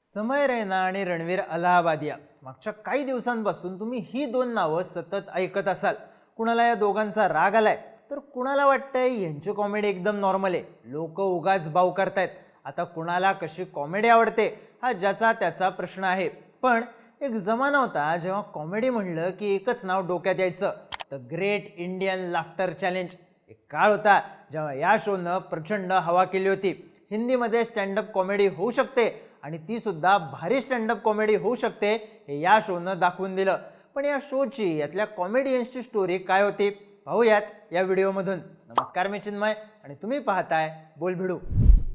समय रैना आणि रणवीर अलाहाबादिया मागच्या काही दिवसांपासून तुम्ही ही दोन नावं सतत ऐकत असाल। कुणाला या दोघांचा राग आलाय तर कुणाला वाटतंय यांची कॉमेडी एकदम नॉर्मल आहे, लोक उगाच बाव करतायत। आता कुणाला कशी कॉमेडी आवडते हा ज्याचा त्याचा प्रश्न आहे। पण एक जमाना होता जेव्हा कॉमेडी म्हणलं की एकच नाव डोक्यात यायचं, the Great Indian Laughter challenge. एक काळ होता जेव्हा या शोनं प्रचंड हवा केली होती। हिंदीमध्ये स्टँडअप कॉमेडी होऊ शकते आणि ती सुद्धा भारी स्टँडअप कॉमेडी होऊ शकते हे या शोनं दाखवून दिलं। पण या शोची यातल्या कॉमेडियन्सची स्टोरी काय होती पाहूयात या व्हिडिओमधून। नमस्कार, मी चिन्मय आणि तुम्ही पाहताय बोलभिडू।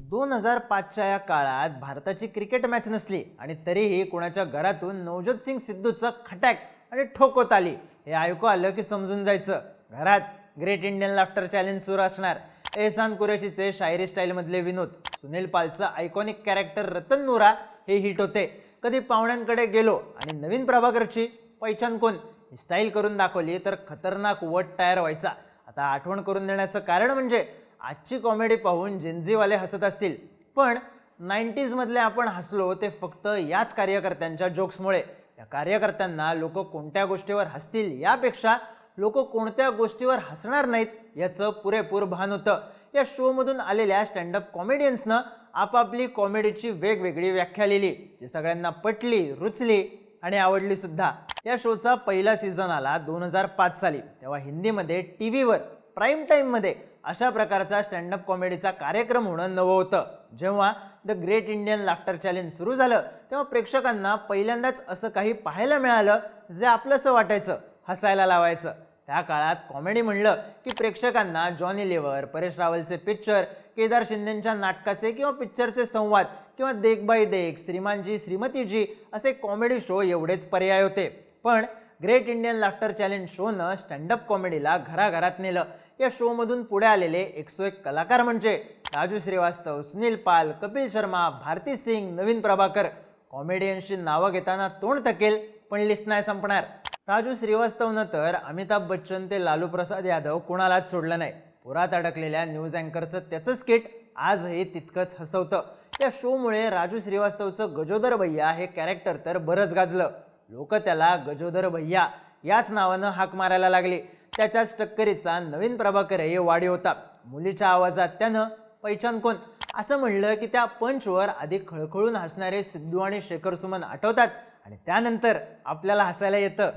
2005च्या या काळात भारताची क्रिकेट मॅच नसली आणि तरीही कोणाच्या घरातून नवजोत सिंग सिद्धूचं खटॅक आणि ठोकोत आली हे ऐकू आलं की समजून जायचं घरात ग्रेट इंडियन लाफ्टर चॅलेंज सुरू असणार। एहसान कुरेशीचे शायरी स्टाईलमधले विनोद, सुनील पालचं आयकॉनिक कॅरेक्टर रतन नूरा हे हिट होते। कधी पाहुण्यांकडे गेलो आणि नवीन प्रभाकरची पैचान कोण ही स्टाईल करून दाखवली तर खतरनाक वट तयार व्हायचा। आता आठवण करून देण्याचं कारण म्हणजे आजची कॉमेडी पाहून जेनझीवाले हसत असतील, पण 90s मधले आपण हसलो ते फक्त याच कार्यकर्त्यांच्या जोक्समुळे। या कार्यकर्त्यांना लोक कोणत्या गोष्टीवर हसतील यापेक्षा लोक कोणत्या गोष्टीवर हसणार नाहीत याचं पुरेपूर भान होतं। या शोमधून आलेल्या स्टँडअप कॉमेडियन्सनं आपापली कॉमेडीची वेगवेगळी व्याख्या लिहिली, जी सगळ्यांना पटली, रुचली आणि आवडली सुद्धा। या शोचा पहिला सीझन आला 2005 साली। तेव्हा हिंदीमध्ये टीव्हीवर प्राईम टाईममध्ये अशा प्रकारचा स्टँडअप कॉमेडीचा कार्यक्रम होणं नवं होतं। जेव्हा the Great Indian Laughter challenge सुरू झालं तेव्हा प्रेक्षकांना पहिल्यांदाच असं काही पाहायला मिळालं जे आपलंसं वाटायचं, हसायला लावायचं। त्या काळात कॉमेडी म्हणलं की प्रेक्षकांना जॉनी लिव्हर, परेश रावलचे पिक्चर, केदार शिंदेच्या नाटकाचे किंवा पिक्चरचे संवाद किंवा देख बाई देख, श्रीमानजी श्रीमतीजी असे कॉमेडी शो एवढेच पर्याय होते। पण ग्रेट इंडियन लाफ्टर चॅलेंज शोनं स्टँडअप कॉमेडीला घराघरात नेलं। या शोमधून पुढे आलेले 101 कलाकार म्हणजे राजू श्रीवास्तव, सुनील पाल, कपिल शर्मा, भारती सिंग, नवीन प्रभाकर। कॉमेडियन्सची नावं घेताना तोंड थकेल पण लिस्ट नाही संपणार। राजू श्रीवास्तवनं तर अमिताभ बच्चन ते लालू प्रसाद यादव कुणालाच सोडलं नाही। पुरात अडकलेल्या न्यूज अँकरचं त्याचं स्किट आजही तितकंच हसवतं। या शोमुळे राजू श्रीवास्तवचं गजोदर भैया हे कॅरेक्टर तर बरंच गाजलं। लोक त्याला गजोदर भैया याच नावानं हाक मारायला लागले। त्याच्याच टक्करीचा नवीन प्रभाकरही वाढी होता। मुलीच्या आवाजात त्यानं पैचान कोण असं म्हणलं की त्या पंचवर आधी खळखळून हसणारे सिद्धू आणि शेखर सुमन आठवतात आणि त्यानंतर आपल्याला हसायला येतं।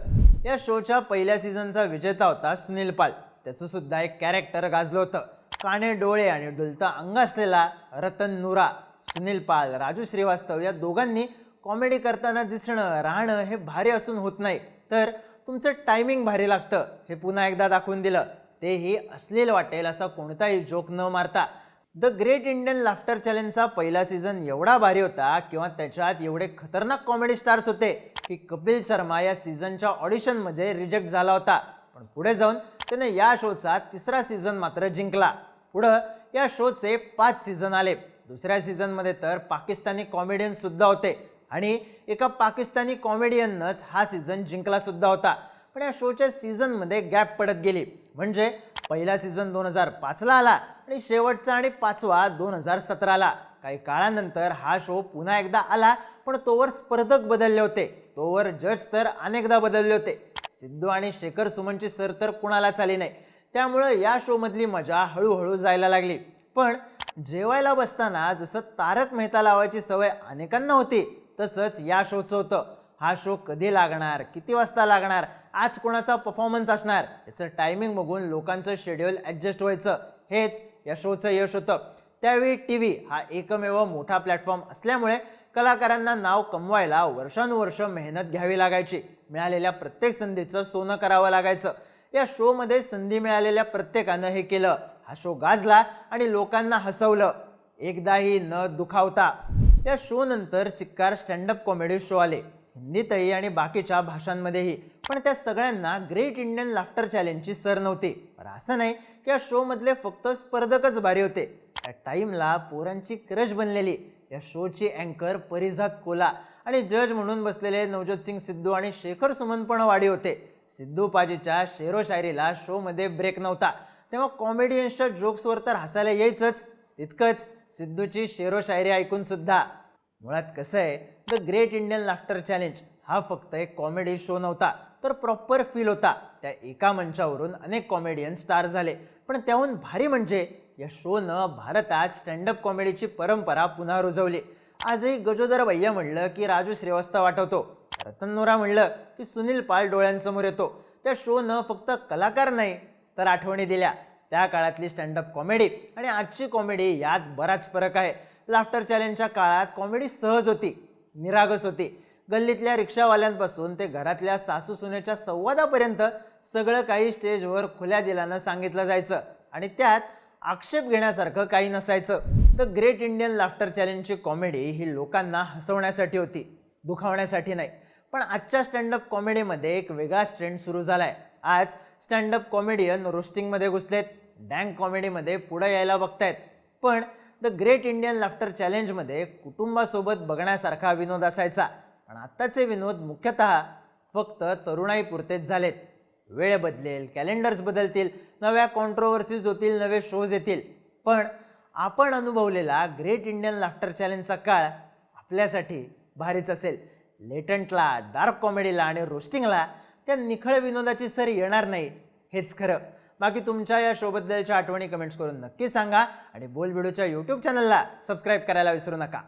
या शोच्या पहिल्या सीझनचा विजेता होता सुनील पाल। त्याचं सुद्धा एक कॅरेक्टर गाजलं होतं। काने डोळे आणि डुलता अंग असलेला रतन नूरा। सुनील पाल, राजू श्रीवास्तव या दोघांनी कॉमेडी करताना दिसणं, राहणं हे भारी असून होत नाही, तर तुमचं टायमिंग भारी लागतं हे पुन्हा एकदा दाखवून दिलं। तेही अश्लील वाटेल असा कोणताही जोक न मारता। द ग्रेट इंडियन लाफ्टर चॅलेंजचा पहिला सीझन एवढा भारी होता किंवा त्याच्यात एवढे खतरनाक कॉमेडी स्टार्स होते की कपिल शर्मा या सीझनच्या ऑडिशनमध्ये रिजेक्ट झाला होता। पण पुढे जाऊन त्याने या शोचा तिसरा सीझन मात्र जिंकला। पुढं या शोचे 5 सीझन आले। दुसऱ्या सीझनमध्ये तर पाकिस्तानी कॉमेडियन सुद्धा होते आणि एका पाकिस्तानी कॉमेडियननंच हा सीझन जिंकला सुद्धा होता। पण या शोच्या सीझनमध्ये गॅप पडत गेली, म्हणजे पहिला सीझन 2005ला आला आणि शेवटचा आणि 5वा 2017ला। काही काळानंतर हा शो पुन्हा एकदा आला, पण तोवर स्पर्धक बदलले होते, तोवर जज तर अनेकदा बदलले होते। सिद्धू आणि शेखर सुमनची सर तर कुणालाच आली नाही, त्यामुळे या शो मधली मजा हळूहळू जायला लागली। पण जेवायला बसताना जसं तारक मेहता लावायची सवय अनेकांना होती तसंच या शोचं होतं। हा शो कधी लागणार, किती वाजता लागणार, आज कोणाचा परफॉर्मन्स असणार याचं टायमिंग बघून लोकांचं शेड्यूल ॲडजस्ट व्हायचं, हेच या शोचं यश होतं। त्यावेळी टीव्ही हा एकमेव मोठा प्लॅटफॉर्म असल्यामुळे कलाकारांना नाव कमवायला वर्षानुवर्ष मेहनत घ्यावी लागायची। मिळालेल्या प्रत्येक संधीचं सोनं करावं लागायचं। या शोमध्ये संधी मिळालेल्या प्रत्येकानं हे केलं। हा शो गाजला आणि लोकांना हसवलं, एकदाही न दुखावता। या शो नंतर चिक्कार स्टँडअप कॉमेडी शो आले, हिंदीतही आणि बाकीच्या भाषांमध्येही, पण त्या सगळ्यांना ग्रेट इंडियन लाफ्टर चॅलेंजची सर नव्हती। पण असं नाही की या शो मधले फक्त स्पर्धकच भारी होते, त्या टाईमला पोरांची क्रश बनलेली या शोची अँकर परिजात कोला आणि जज म्हणून बसलेले नवजोत सिंग सिद्धू आणि शेखर सुमन पण वाढी होते। सिद्धू पाजीच्या शेरो शायरीला शोमध्ये ब्रेक नव्हता, तेव्हा कॉमेडियन्सच्या जोक्सवर तर हसायला यायचंच, तितकंच सिद्धूची शेरो शायरी ऐकून सुद्धा। मुळात कसं आहे, the Great Indian Laughter challenge हा फक्त एक कॉमेडी शो नव्हता, तर प्रॉपर फील होता. त्या एका मंचावरून अनेक कॉमेडियन स्टार झाले, पण त्याहून भारी म्हणजे या शोनं भारतात स्टँडअप कॉमेडीची परंपरा पुन्हा रुजवली. आजही गजोदर भैया म्हणलं की राजू श्रीवास्तव आठवतो, रतन नोरा म्हणलं की सुनील पाल डोळ्यांसमोर येतो. त्या शोनं फक्त कलाकार नाही तर आठवणी दिल्या. त्या काळातली स्टँडअप कॉमेडी आणि आजची कॉमेडी यात बराच फरक आहे. लाफ्टर चॅलेंजच्या काळात कॉमेडी सहज होती, निरागस होती. गल्लीतल्या रिक्षावाल्यांपासून ते घरातल्या सासू सुनेच्या संवादापर्यंत सगळं काही स्टेजवर खुल्या दिलानं सांगितलं जायचं आणि त्यात आक्षेप घेण्यासारखं काही नसायचं. द ग्रेट इंडियन लाफ्टर चॅलेंजची कॉमेडी ही लोकांना हसवण्यासाठी होती, दुखावण्यासाठी नाही. पण आजच्या स्टँडअप कॉमेडीमध्ये एक वेगळाच ट्रेंड सुरू झालाय. आज स्टँडअप कॉमेडियन रोस्टिंगमध्ये घुसलेत, डँक कॉमेडीमध्ये पुढे यायला बघतायत. पण द ग्रेट इंडियन लाफ्टर चॅलेंजमध्ये कुटुंबासोबत बघण्यासारखा विनोद असायचा. पण आत्ताचे विनोद मुख्यतः फक्त तरुणाईपुरतेच झालेत. वेळ बदलेल, कॅलेंडर्स बदलतील, नव्या कॉन्ट्रोवर्सीज होतील, नवे शोज येतील. पण आपण अनुभवलेला ग्रेट इंडियन लाफ्टर चॅलेंजचा काळ आपल्यासाठी भारीच असेल. लेटंटला, डार्क कॉमेडीला आणि रोस्टिंगला त्या निखळ विनोदाची सर येणार नाही, हेच खरं. बाकी तुमच्या या शोबद्दलच्या आठवणी कमेंट्स करून नक्की सांगा आणि बोलबिडूच्या यूट्यूब चॅनलला सबस्क्राईब करायला विसरू नका.